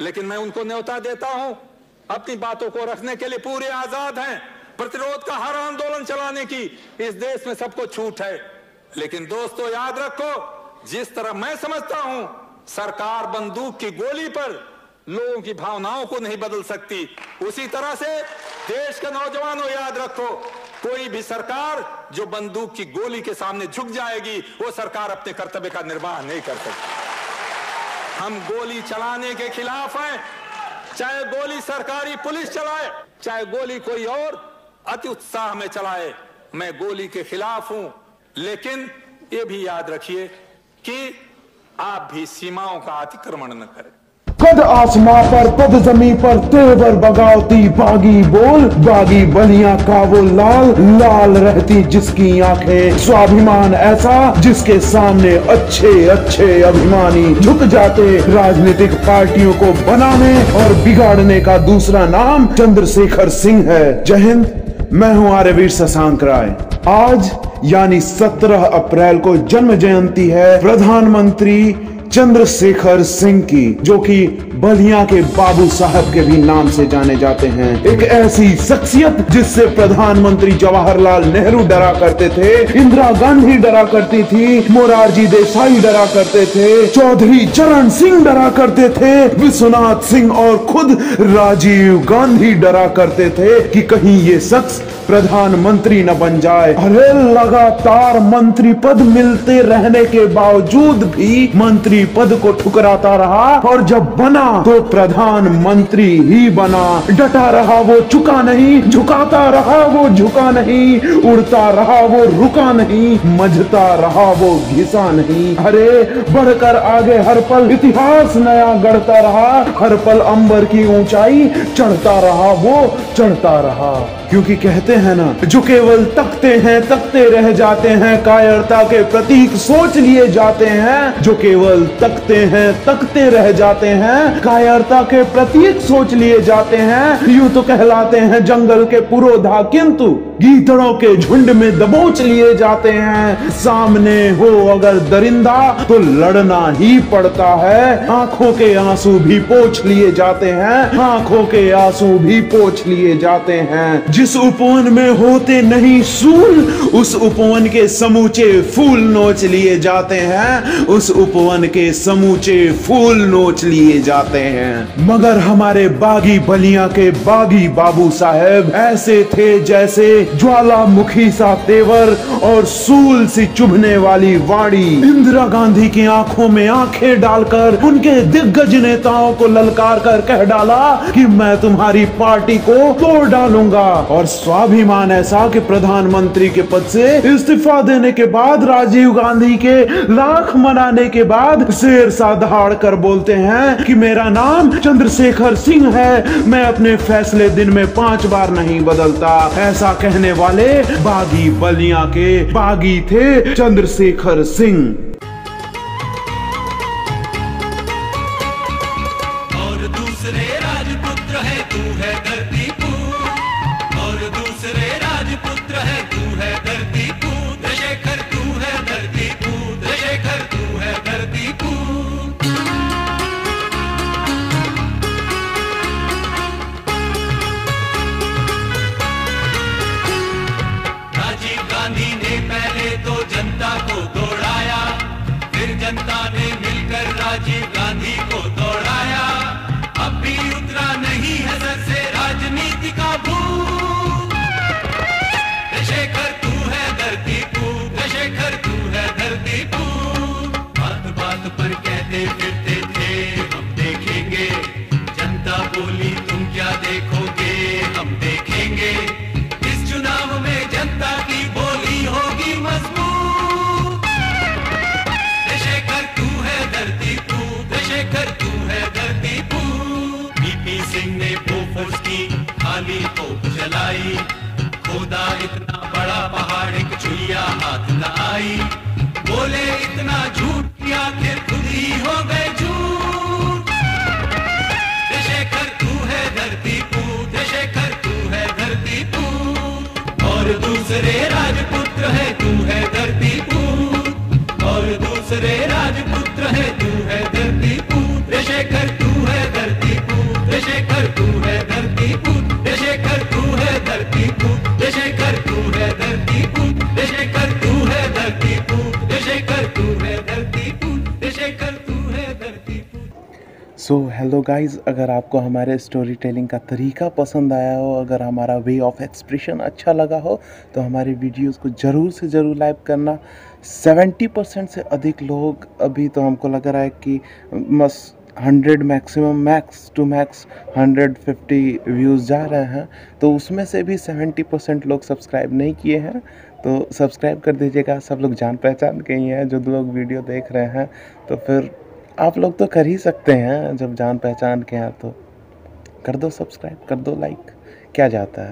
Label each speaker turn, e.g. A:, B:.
A: लेकिन मैं उनको न्योता देता हूं, अपनी बातों को रखने के लिए पूरे आजाद हैं। प्रतिरोध का हर आंदोलन चलाने की इस देश में सबको छूट है। लेकिन दोस्तों याद रखो, जिस तरह मैं समझता हूं सरकार बंदूक की गोली पर लोगों की भावनाओं को नहीं बदल सकती, उसी तरह से देश के नौजवानों याद रखो, कोई भी सरकार जो बंदूक की गोली के सामने झुक जाएगी वो सरकार अपने कर्तव्य का निर्वाह नहीं कर सकती। हम गोली चलाने के खिलाफ हैं, चाहे गोली सरकारी पुलिस चलाए, चाहे गोली कोई और अति उत्साह में चलाए, मैं गोली के खिलाफ हूं। लेकिन ये भी याद रखिए कि आप भी सीमाओं का अतिक्रमण न करें।
B: कद आसमां पर पद जमीन पर तेवर बगावती बागी बोल, बागी बलियां का वो लाल लाल रहती जिसकी आंखें, स्वाभिमान ऐसा जिसके सामने अच्छे अच्छे अभिमानी झुक जाते। राजनीतिक पार्टियों को बनाने और बिगाड़ने का दूसरा नाम चंद्रशेखर सिंह है। जय हिंद, मैं हूं आर्यवीर शशांक राय। आज यानी 17 अप्रैल को जन्म जयंती है प्रधानमंत्री चंद्रशेखर सिंह की, जो कि बलिया के बाबू साहब के भी नाम से जाने जाते हैं। एक ऐसी शख्सियत जिससे प्रधानमंत्री जवाहरलाल नेहरू डरा करते थे, इंदिरा गांधी डरा करती थी, मोरारजी देसाई डरा करते थे, चौधरी चरण सिंह डरा करते थे, विश्वनाथ सिंह और खुद राजीव गांधी डरा करते थे कि कहीं ये शख्स प्रधानमंत्री न बन जाए। अरे लगातार मंत्री पद मिलते रहने के बावजूद भी मंत्री पद को ठुकराता रहा, और जब बना तो प्रधानमंत्री ही बना। डटा रहा वो चुका नहीं, झुकाता रहा वो झुका नहीं, उड़ता रहा वो रुका नहीं, मझता रहा वो घिसा नहीं। अरे बढ़कर आगे हर पल इतिहास नया गढ़ता रहा, हर पल अंबर की ऊंचाई चढ़ता रहा वो चढ़ता रहा। क्योंकि कहते हैं ना, जो केवल तकते हैं तकते रह जाते हैं, कायरता के प्रतीक सोच लिए जाते हैं। जो केवल तकते हैं तकते रह जाते हैं, कायरता के प्रतीक सोच लिए जाते हैं। यूं तो कहलाते हैं जंगल के पुरोधा, किंतु गीदड़ों के झुंड में दबोच लिए जाते हैं। सामने हो अगर दरिंदा तो लड़ना ही पड़ता है। आंखों के आंसू भी पोंछ लिए जाते हैं, आंखों के आंसू भी पोंछ लिए जाते हैं। जिस उपवन में होते नहीं सूल, उस उपवन के समूचे फूल नोच लिए जाते हैं, उस उपवन के समूचे फूल नोच लिए जाते हैं। मगर हमारे बागी बलिया के बागी बाबू साहेब ऐसे थे जैसे ज्वालामुखी सा तेवर और सूल सी चुभने वाली वाणी। इंदिरा गांधी की आंखों में आंखें डालकर उनके दिग्गज नेताओं को ललकार कर कह डाला कि मैं तुम्हारी पार्टी को तोड़ डालूंगा। और स्वाभिमान ऐसा कि प्रधानमंत्री के पद से इस्तीफा देने के बाद, राजीव गांधी के लाख मनाने के बाद शेर सा दहाड़ कर बोलते हैं कि मेरा नाम चंद्रशेखर सिंह है, मैं अपने फैसले दिन में 5 बार नहीं बदलता। ऐसा कहने वाले बागी बलिया के बागी थे चंद्रशेखर सिंह।
C: और दूसरे राजपुत्र है तू है धरती पूत, और दूसरे राजपुत्र है तू है धरती पूत, शेखर तू है धरती पूत, शेखर तू है धरती पूत। राजीव गांधी ने पहले तो जनता को दौड़ाया, फिर जनता ने मिलकर राजीव गांधी को दौड़ाया। अब भी उतरा नहीं है सर से राजनीति का भूत। शेखर तू है धरती पूत, शेखर तू है धरती पूत। बात बात पर कहते फिरते थे हम देखेंगे, जनता बोली तुम क्या देखोगे, हम देखेंगे। इस चुनाव में जनता की बोली होगी मजबूत। शेखर तू है धरती पूत, शेखर तू है धरती पूत। बीपी सिंह ने बोफोर्स की खाली तोप जलाई, खोदा इतना बड़ा पहाड़ एक चुइया हाथ न आई। बोले इतना झूठ कि आखिर खुद ही हो गए झूठ। शेखर तू है धरती पूत, शेखर तू है धरती पूत। और दूसरे राजपुत्र है तू है धरती पूत, और दूसरे राजपुत्र है तू है धरती पूत, शेखर तू है धरती
B: सो हेलो गाइज़, अगर आपको हमारे स्टोरी टेलिंग का तरीका पसंद आया हो, अगर हमारा वे ऑफ एक्सप्रेशन अच्छा लगा हो, तो हमारे वीडियोस को ज़रूर से ज़रूर लाइक करना। 70% से अधिक लोग, अभी तो हमको लग रहा है कि बस 100 maximum, max to max 150 views जा रहे हैं, तो उसमें से भी 70% लोग सब्सक्राइब नहीं किए हैं। तो सब्सक्राइब कर दीजिएगा। सब लोग जान पहचान के ही हैं जो लोग वीडियो देख रहे हैं, तो फिर आप लोग तो कर ही सकते हैं। जब जान पहचान के हैं तो कर दो सब्सक्राइब, कर दो लाइक, क्या जाता है।